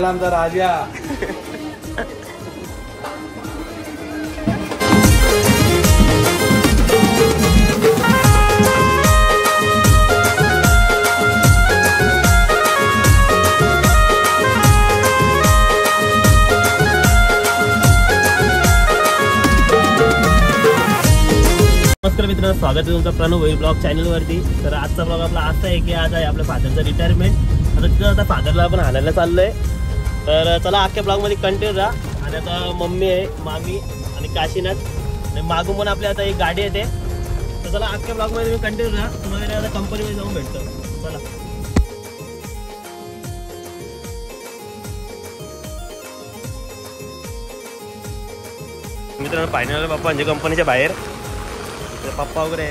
राजाला आमचा राजा. नमस्कार मित्रांनो, स्वागत आहे तुमचं प्रणव व्हील ब्लॉग चॅनलवरती. तर आजचा ब्लॉग आपला असा आहे की आज आहे आपल्या फादरचं रिटायरमेंट. आता तिथं आता फादरला आपण आणायला चाललोय. तर चला अख्ख्या ब्लॉगमध्ये कंटिन्यू राहा. आणि आता मम्मी आहे, मामी आणि काशीनाथ आणि मागून पण आपल्या आता एक गाडी येते. तर चला अख्ख्या ब्लॉगमध्ये तुम्ही कंटिन्यू राहा. तुम्हाला आता कंपनीमध्ये जाऊन भेटतो. चला मित्रांनो, फायनल पप्पा म्हणजे कंपनीच्या बाहेर पप्पा वगैरे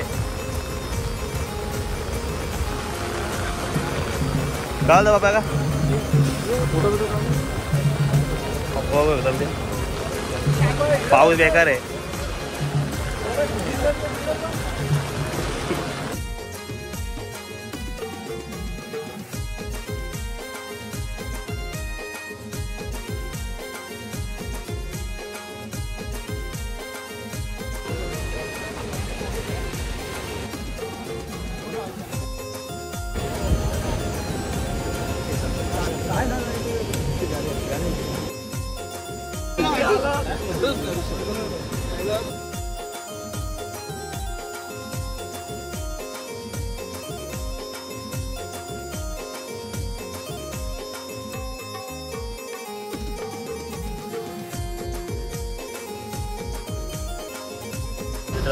काय बाबा का पप्पा वगैरे पाऊस बेकार आहे.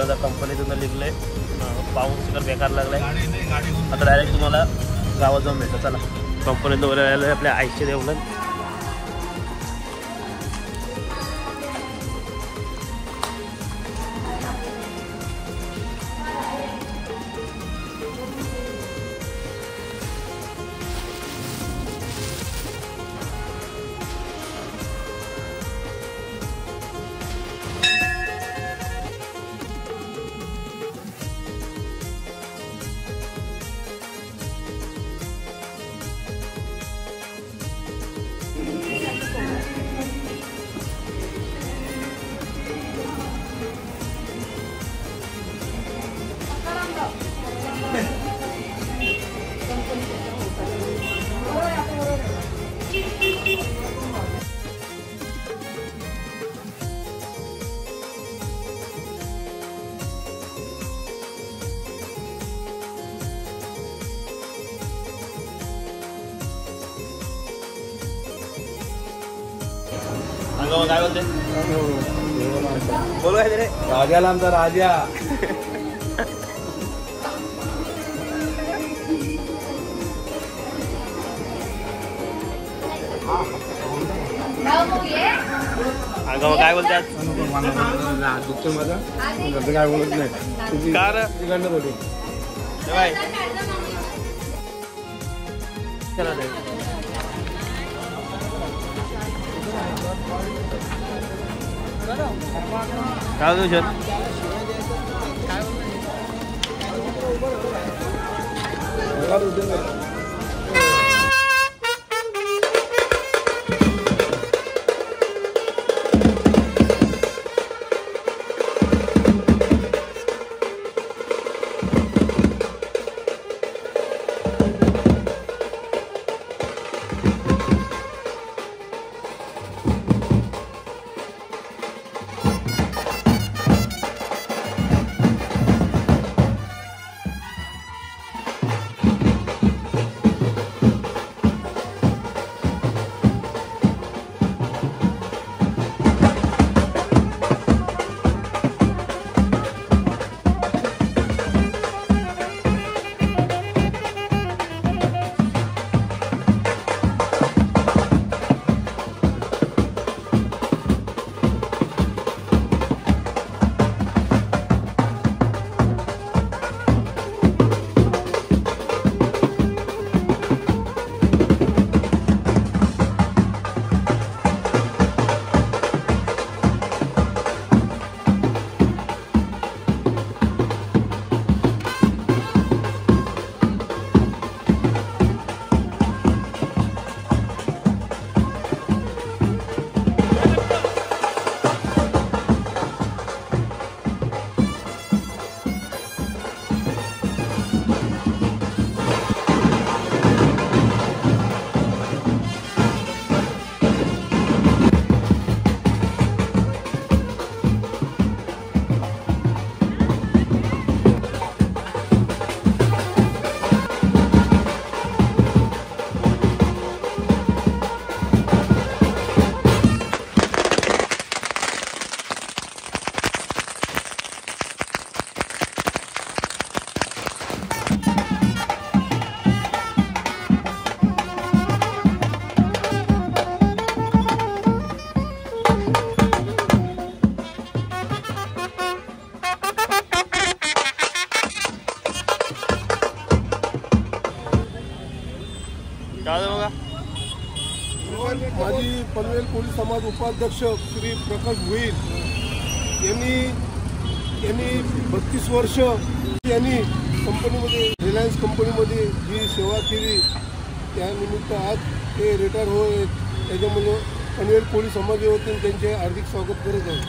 आता कंपनीतून निघलंय, पाऊस तर बेकार लागलाय. आता डायरेक्ट तुम्हाला गावात जाऊन भेटतो. चला कंपनीतून वगैरे आपल्या आईचे देऊन काय बोलते बोल काय रे राजाला आमचा राजा. अगं काय बोलतात काय बोलत नाही कार बोलू. चला काय तुझ्या बघा. माजी पनवेल पोलीस समाज उपाध्यक्ष श्री प्रकाश भोईर यांनी 32 वर्ष यांनी कंपनीमध्ये रिलायन्स कंपनीमध्ये जी सेवा केली त्यानिमित्त आज ते रिटायर होत. त्याच्यामुळे पनवेल पोलीस समाजाच्या वतीने त्यांचे हार्दिक स्वागत करत आहे.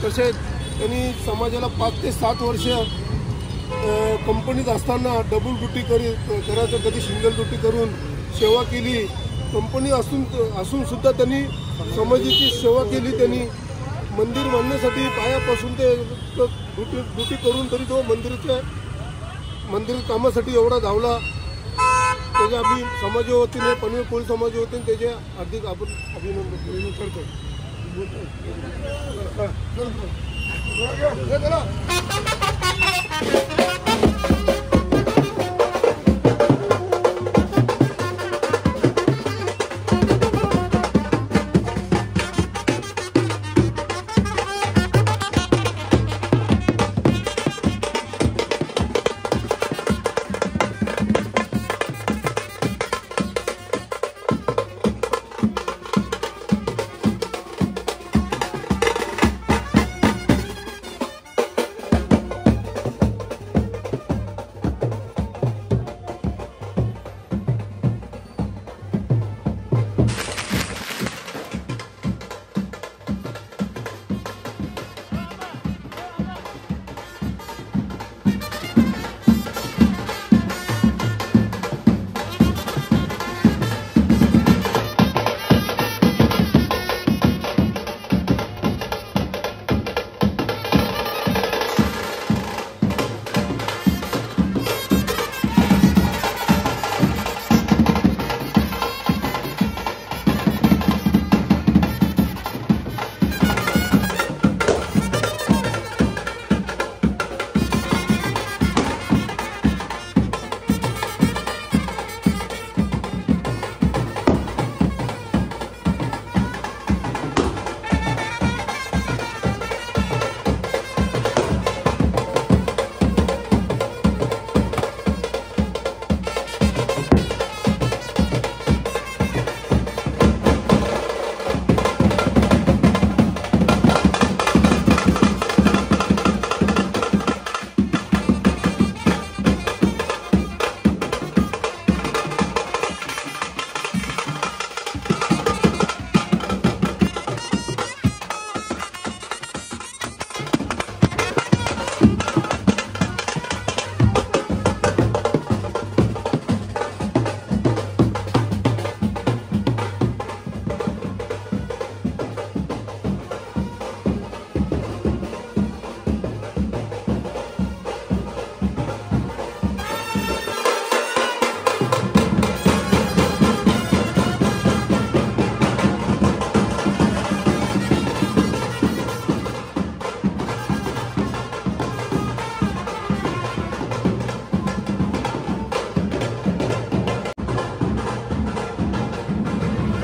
तसेच त्यांनी समाजाला 5 ते 7 वर्ष कंपनीत असताना डबल ड्युटी करायचं कधी सिंगल ड्युटी करून सेवा केली. कंपनी असून सुद्धा त्यांनी समाजाची सेवा केली. त्यांनी मंदिर बांधण्यासाठी पायापासून ते ड्युटी करून तरी तो मंदिर कामासाठी एवढा धावला. त्याच्या आम्ही समाजाच्या वतीने पनवेल पोलीस समाजाच्या वतीने त्याचे हार्दिक अभिनंदन करतो.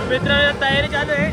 मित्रांनो तयारी चालू आहे.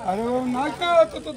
अरे नाच काय होतं तो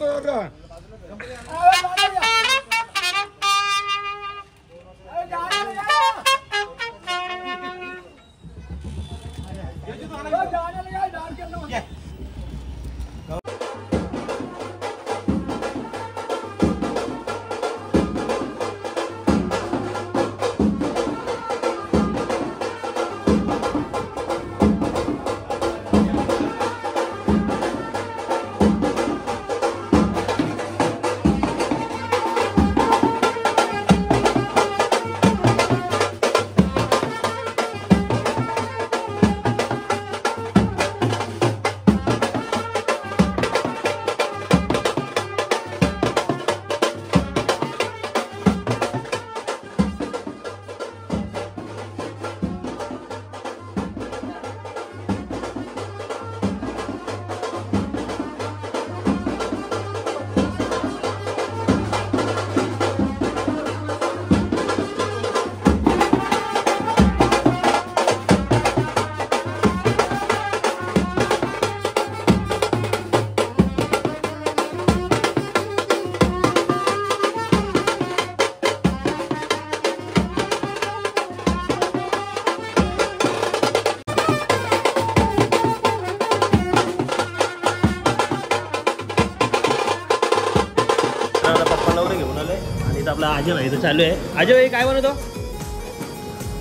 आपला अजय भाई तर चालू आहे. अजय भाई काय बनवतो?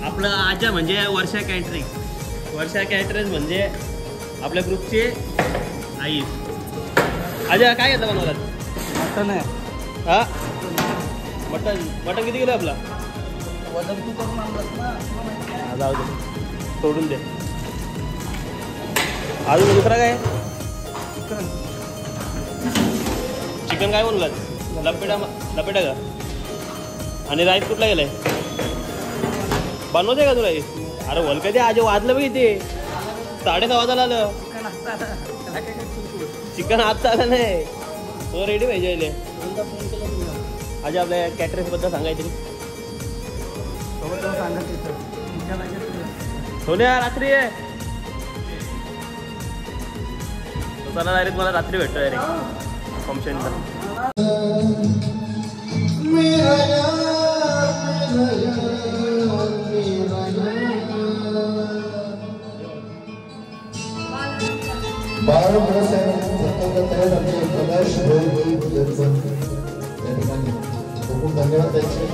आपलं अजय म्हणजे वर्षा कॅटरिंग. वर्षा कॅटरिंग म्हणजे आपल्या ग्रुपचे आई. अजय काय घेतलं बनवतात? मटन आहे. हा मटन. मटन किती किलो आपला? वजन तू करून आणलास ना. जाऊ दे सोडून दे. अजून दुसरा काय? चिकन काय बनवलात? लपेटा. लपेटा का? आणि राईस कुठला गेलाय? बनवते का तुला? अरे वल कधी आज वाजलं बघ इथे 6:30 वाजायला आलं. चिकन आजचा आलं नाही तो रेडी पाहिजे. आज आपल्या कॅटरिंग बद्दल सांगायचं. सोन्या रात्री आहे. चला डायरेक्ट मला रात्री भेटतो डायरेक्ट फंक्शनला. धन्यवाद द्यायचे.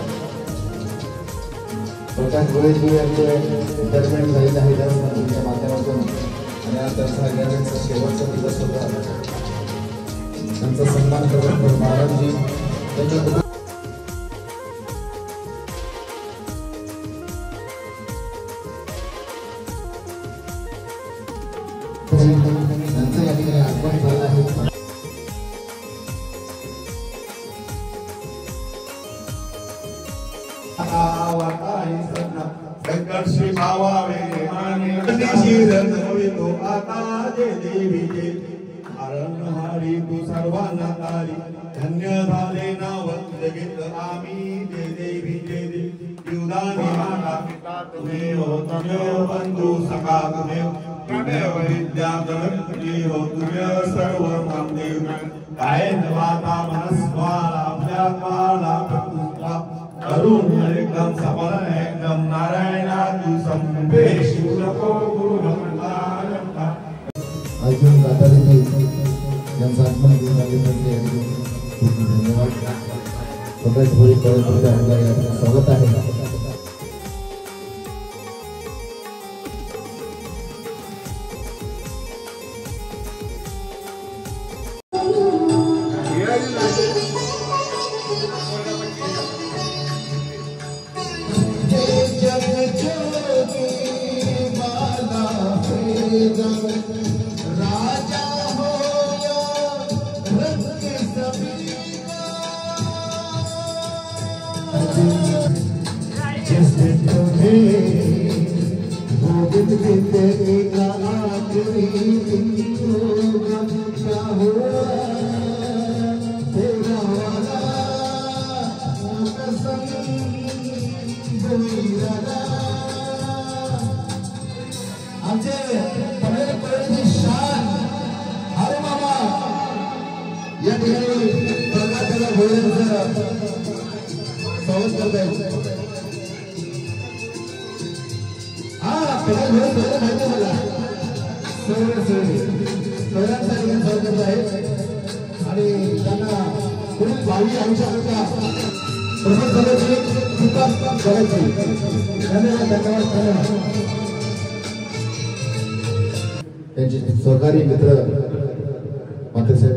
प्रकाश गोळेजी यांचे रिटायरमेंट झालेलं आहे तुमच्या माध्यमातून आणि आज त्यांचा रिटायरमेंटचा शेवटचा दिवस होता. त्यांचा सन्मान करत महाराजजी त्यांच्या त्यांचं या ठिकाणी आगमन झालं आहे. श्री भावावे शिरण होतो आता जय देवी जय. हरण हारी तू सर्वांना तारी धन्य झाले नाव जगित आम्ही जय देवी जय देवी. युधाने माता पिता तुम्ही हो तमेव बंधू सखा तुम्ही तमेव विद्या धनंती हो तुम्ही सर्व नामदेव. कायन वाचा मनस्वाला अभ्यात्माला प्रकृता करून एकदम सफल एकदम नारायणा तू संपे शिव नको गुरु अर्जुन गातारी यांचा आगमन घेऊन आले त्यांचे खूप धन्यवाद. प्रकाश भोई स्वागत आहे. राजा हो जिसने तुम्हें गोविंद के तेरे का आखिरी दिन होगा क्या हुआ तेरा वाला कसम कोई लगा अजय स्वागत करत आहे. हा प्रकाश भोळे माहिती मला स्वागत करत आहे आणि त्यांना पुढील भावी आयुष्याकरता प्रमुख करायची विकास करायची. धन्यवाद धन्यवाद. त्यांचे सहकारी मित्र मात्र साहेब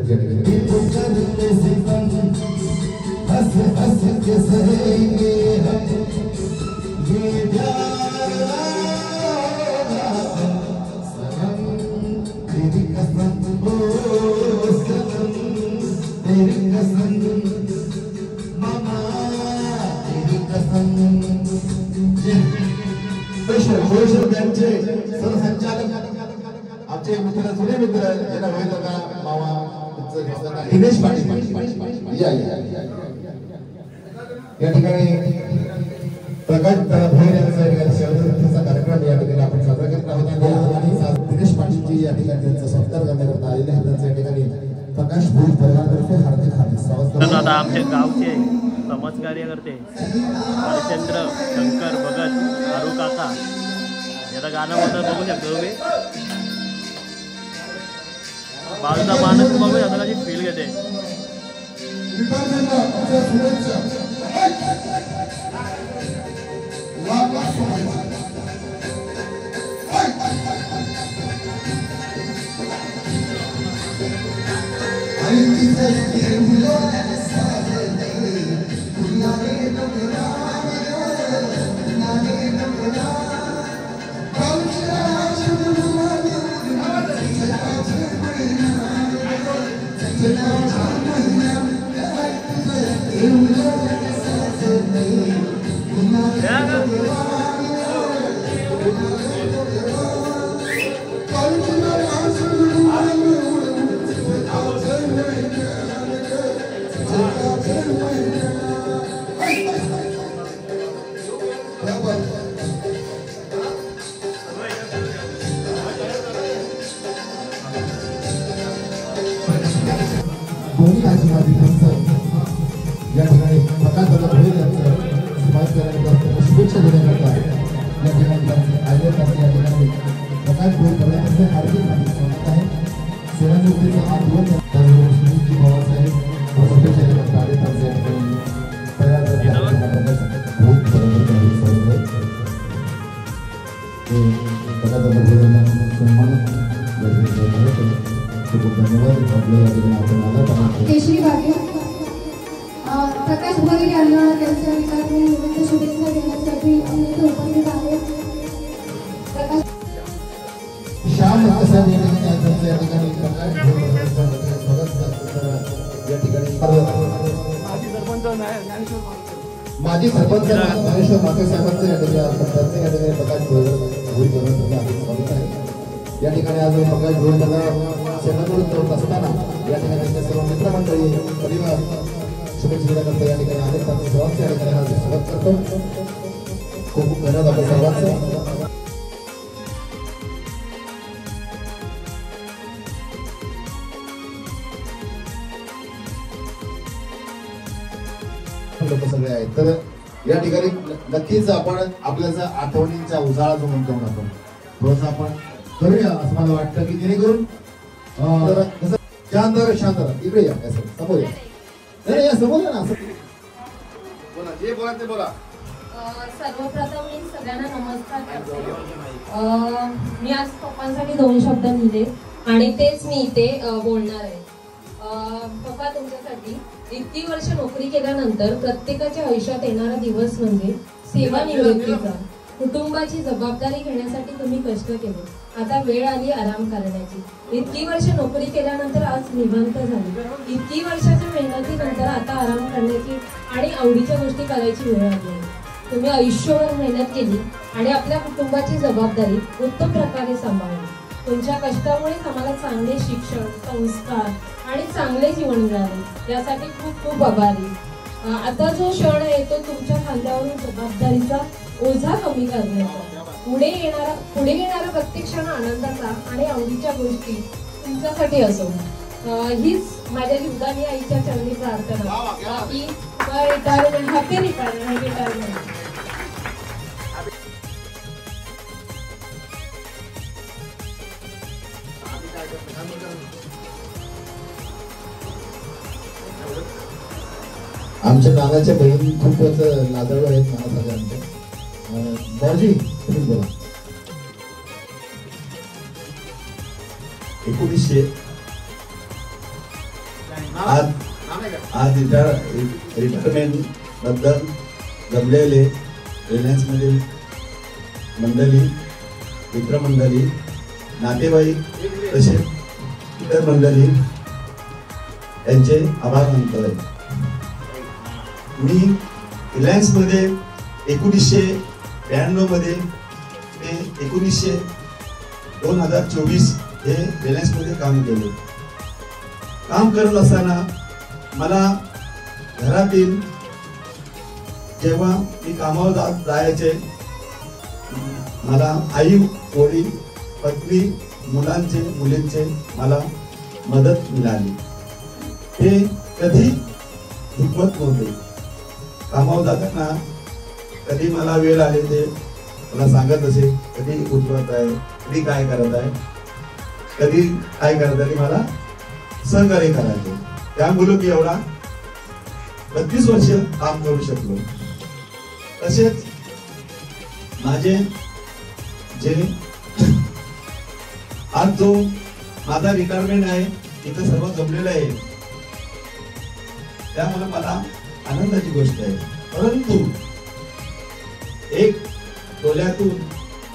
आमचे मित्र जुने मित्र ज्यांना माहित का मामा दिनेश पाटील या ठिकाणी प्रकाश भोयर यांचा शिवजयंतीचा कार्यक्रम या ठिकाणी आपण साजरा करत आहोत आणि दिनेश पाटीलजी या ठिकाणी त्यांचा सत्कार करण्याकरता आलेले आहेत. त्यांच्या या ठिकाणी प्रकाश भोयर परिवारातर्फे हार्दिक हार्दिक स्वागत. आता आमच्या गावचे समाज कार्यकर्ते हरिश्चंद्र शंकर भगत आरू काका याचं गाणं होतं बघू शकतो तुम्ही. बाजूचा माणूस बघू शकता कशी फील घेते. दोन्ही आशीर्वादी या ठिकाणी प्रकाश भोयर यांचं समाज करण्याकरता शुभेच्छा देण्याकरता या ठिकाणी आले असते. या ठिकाणी प्रकाश भोयर करण्याकरता हार्दिक हार्दिक स्वागत आहे. सेवानिवृत्तीचा हा दिवस सुनीलजी बाबासाहेब शुभेच्छा देण्याकरता आले असते. या ठिकाणी प्रकाश भोयर स्वागत आहे. प्रकाश भोयरांना सन्मान खूप धन्यवाद. आपल्या या ठिकाणी आपण आला केशरी भाग्य प्रकाश भोयर यांना त्यांच्या विचाराने शुभेच्छा देण्यासाठी आम्ही इथे उपस्थित आहोत. श्याम प्रसाद या ठिकाणी प्रकाश भोयर या ठिकाणी माजी सरपंच ज्ञानेश्वर माके साहेबांचं या ठिकाणी प्रकाश भोयर स्वागत आहे. या ठिकाणी आज प्रकाश भोयर यांना सेनाकडून करत असताना या ठिकाणी त्यांच्या सर्व मित्रमंडळी परिवार शुभेच्छा देण्याकरता या ठिकाणी आले. त्यांचं सर्वांचं या ठिकाणी स्वागत करतो. खूप खूप धन्यवाद आपल्या सर्वांचं. लोक सगळे आहेत तर या ठिकाणी नक्कीच आपण आपल्याचा आठवणींचा उजाळा जो म्हणतो आपण थोडंसं आपण करूया असं मला वाटतं की जेणेकरून शांत इकडे या समोर या. नाही या समोर या ना असं बोला जे बोला ते बोला. सर्वप्रथम मी सगळ्यांना नमस्कार करते. मी आज पप्पांसाठी 2 शब्द लिहिले आणि तेच मी इथे बोलणार आहे. पप्पा तुमच्यासाठी इतकी वर्ष नोकरी केल्यानंतर प्रत्येकाच्या आयुष्यात येणारा दिवस म्हणजे सेवानिवृत्तीचा. कुटुंबाची जबाबदारी घेण्यासाठी तुम्ही कष्ट केले. आता वेळ आली आराम करण्याची. इतकी वर्ष नोकरी केल्यानंतर आज निवांत झाली. इतकी वर्षाच्या मेहनतीनंतर आता आराम करण्याची आणि आवडीच्या गोष्टी करायची वेळ आली. तुम्ही आयुष्यभर मेहनत केली आणि आपल्या कुटुंबाची जबाबदारी उत्तम प्रकारे सांभाळली. तुमच्या कष्टामुळेच आम्हाला चांगले शिक्षण, संस्कार आणि चांगले जीवन मिळाले. यासाठी खूप खूप आभारी. आता जो क्षण येतो तुमच्या खांद्यावरून जबाबदारीचा ओझा कमी करण्याचा. पुढे येणारा प्रत्येक क्षण आनंदाचा आणि आवडीच्या गोष्टी तुमच्यासाठी असो. हीच माझ्या जीवदानी आईच्या चरणी प्रार्थना. बाकी रिटायरमेंट, हॅपी रिटायरमेंट. आमच्या नानाच्या बहीण खूपच लाजाळू आहेत नाना सगळ्यांचे. भाऊजी तुम्ही बोला. 1900 आज रिटायरमेंट बद्दल जमलेले रिलायन्स मधील मंडळी, मित्रमंडळी, नातेवाईक तसेच इतर मंडळी यांचे आभार मानतो आहे. मी रिलायन्स मध्ये 1992 मध्ये ते 2024 हे रिलायन्स मध्ये काम केले. काम करत असताना मला घरातील जेव्हा मी कामावर जायचे मला आई वडील पत्नी मुलींचे मला मदत मिळाली. ते कधी दुखवत नव्हते. कामावर जाताना कधी मला वेळ आले ते मला सांगत असे, कधी उठवत आहे, कधी काय करत आहे, कधी काय करत आहे, मला सहकार्य करायचे. त्यामुळे मी एवढा 32 वर्ष काम करू शकलो. तसेच माझे जे आज जो माझा रिटायरमेंट आहे इथं सर्व जमलेलं आहे, त्यामुळे मला आनंदाची गोष्ट आहे. परंतु एक डोळ्यातून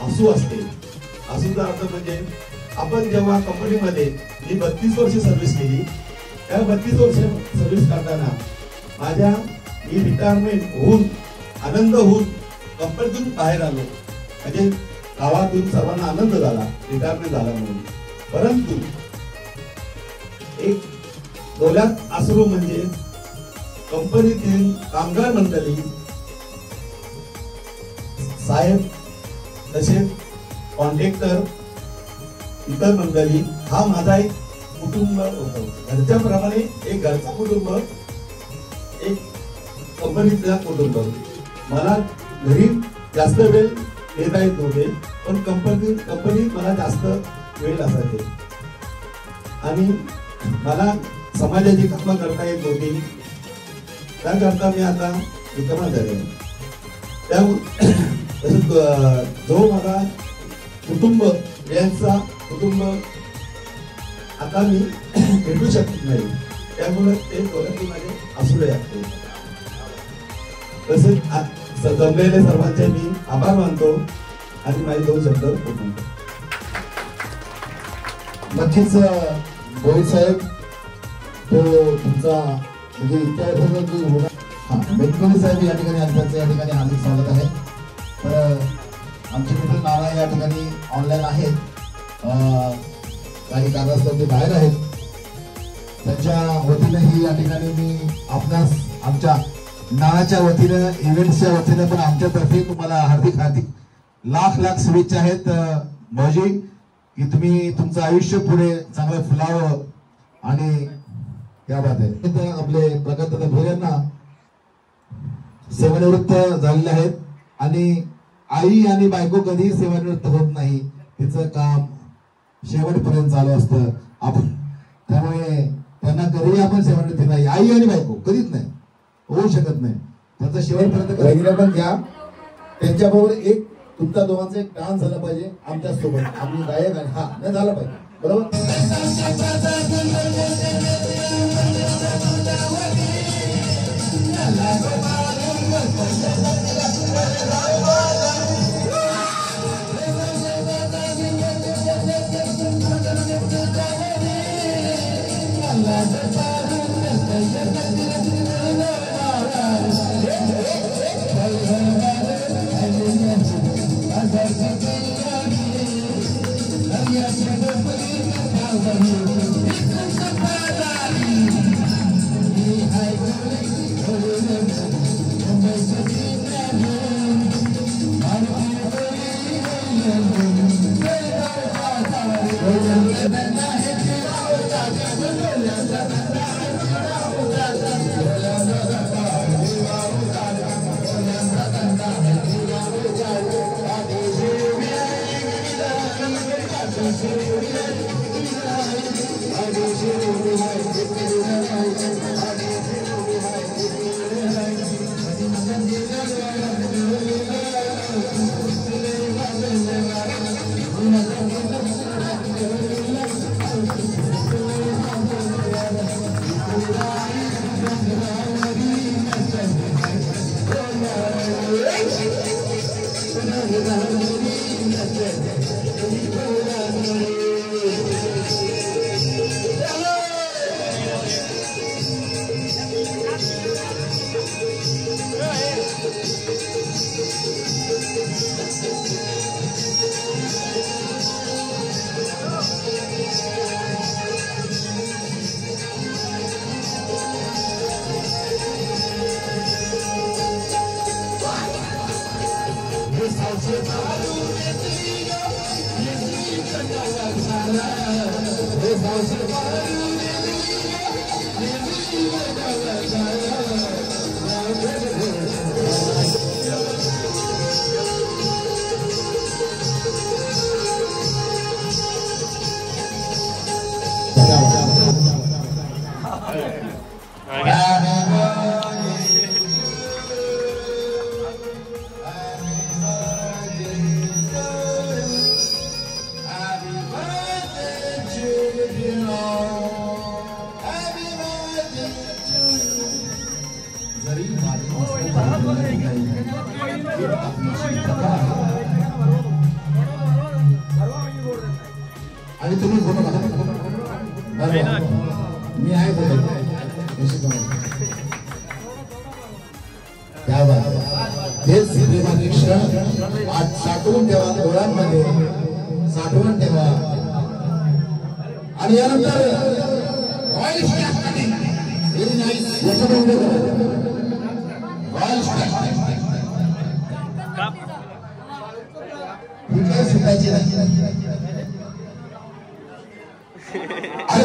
आसू असते. आसूचा अर्थ म्हणजे आपण जेव्हा कंपनीमध्ये मी 32 वर्ष सर्व्हिस केली, त्या 32 वर्ष सर्व्हिस करताना माझ्या मी रिटायरमेंट होऊन आनंद होऊन कंपनीतून बाहेर आलो, म्हणजे गावातून सर्वांना आनंद झाला रिटायरमेंट झाला म्हणून. परंतु एक डोळ्यात आसरू म्हणजे कंपनीतील कामगार मंडळी, साहेब, तसेच कॉन्ट्रॅक्टर, इतर मंडळी, हा माझा एक कुटुंब होतं. घरच्या प्रमाणे एक घरचा कुटुंब, एक कंपनीचा कुटुंब. मला घरी जास्त वेळ देता येत नव्हते, पण कंपनी मला जास्त वेळ असायचे आणि मला समाजाची कामं करता येत नव्हती. त्याकरता मी आता रिकामा झाले. जो माझा कुटुंब यांचा कुटुंब आता मी भेटू शकत नाही, त्यामुळे ते डोळ्यातून माझे असू लागते. तसेच जमलेले सर्वांचे मी आभार मानतो आणि माझे 2 शब्द बोलतो. नक्कीच गोविंद साहेब, तो तुमचा म्हणजे मेटकरी साहेब या ठिकाणी त्यांचं या ठिकाणी हार्दिक स्वागत आहे. तर आमचे मित्र नाना या ठिकाणी ऑनलाईन आहेत, काही कारणास्तव ते बाहेर आहेत. त्यांच्या वतीनेही या ठिकाणी मी आपणास आमच्या नानाच्या वतीनं, इव्हेंट्सच्या वतीनं, पण आमच्यातर्फे तुम्हाला हार्दिक लाख शुभेच्छा आहेत भाऊजी, की तुम्ही तुमचं आयुष्य पुढे चांगलं फुलावं. आणि क्या बात आहे. आपले प्रकाश दादा भोर यांना सेवानिवृत्त झालेले आहेत आणि आई आणि बायको कधी सेवानिवृत्त होत नाही, तिचं काम शेवटपर्यंत चालू असतं. आपण त्यामुळे त्यांना कधीही आपण सेवानिवृत्ती नाही, आई आणि बायको कधीच नाही, होऊ शकत नाही. त्यांचा शेवटपर्यंत पण घ्या. त्यांच्याबरोबर एक तुमच्या दोघांचा एक डान्स झाला पाहिजे आमच्या सोबत. आम्ही गायक आणि हा नाही झाला पाहिजे, बरोबर. आणि तुम्ही फोटो मी आहे तेच प्रेमाचे क्षण आज साठवून ठेवा डोळ्यांमध्ये, साठवून ठेवा. आणि यानंतर रॉयल स्टॅफ व्हेरी नाईस रॉयल स्टॅफ ही काय सुटायची नाही. अरे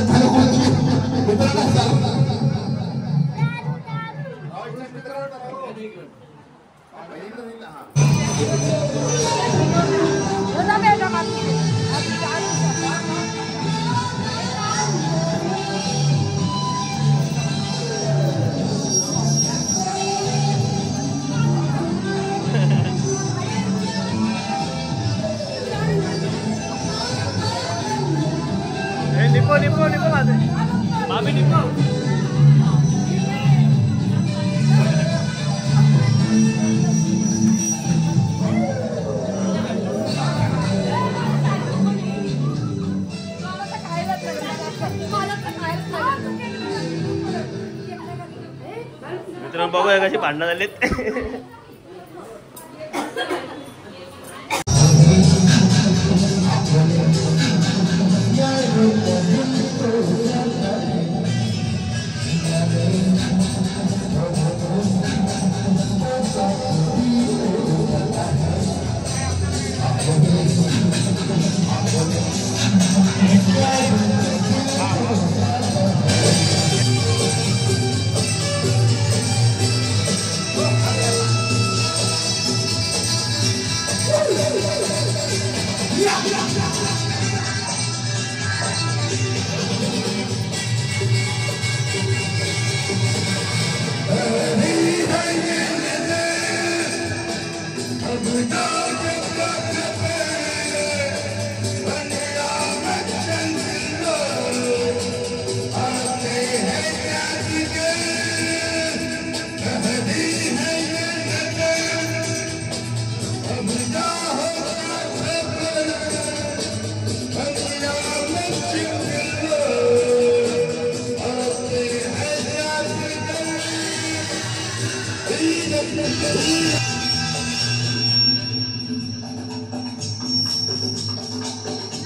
निपो माझे मामी निपो. मित्रांनो बघूया कशी भांडणं झालीत.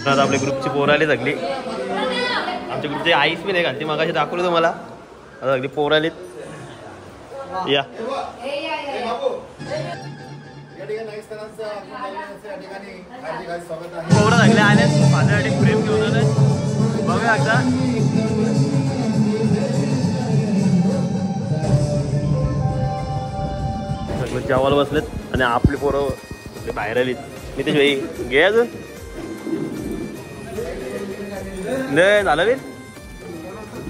आता आपल्या ग्रुपची पोरं आली सगळी. आमच्या ग्रुपची आईस बी नाही घालती, मगाशी दाखवलं तुम्हाला. आता सगळी पोरं आलीत. या पोरं सगळे आले माझ्यासाठी प्रेम घेऊन आले. बघूया एकदा. जेवायला बसलेत आणि आपली पोरं आपली बाहेर आलीत. नितेश भाई घे अजून नाही झालं बी.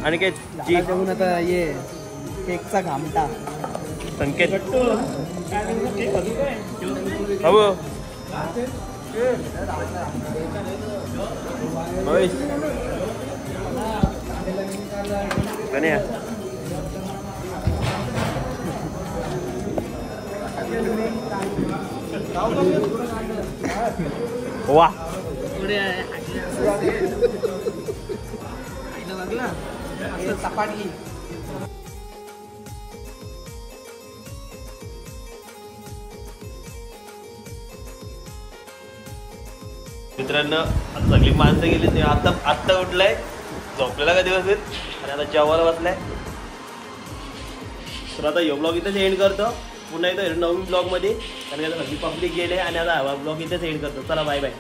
आणि काय जी आता ये केकचा घामटा संकेत हो गण्या वा चपाटी मित्रांनो आता सगळी माणसं गेली ते आत्ता उठलाय झोपलेला का दिवस आणि आता जेवायला बसलाय. तर आता यो ब्लॉग इथेच एंड करतो. पुन्हा एकदा नवीन ब्लॉगमध्ये कारण आता सगळी पब्लिक गेले आणि आता हा ब्लॉग इथेच एंड करतो. चला बाय बाय.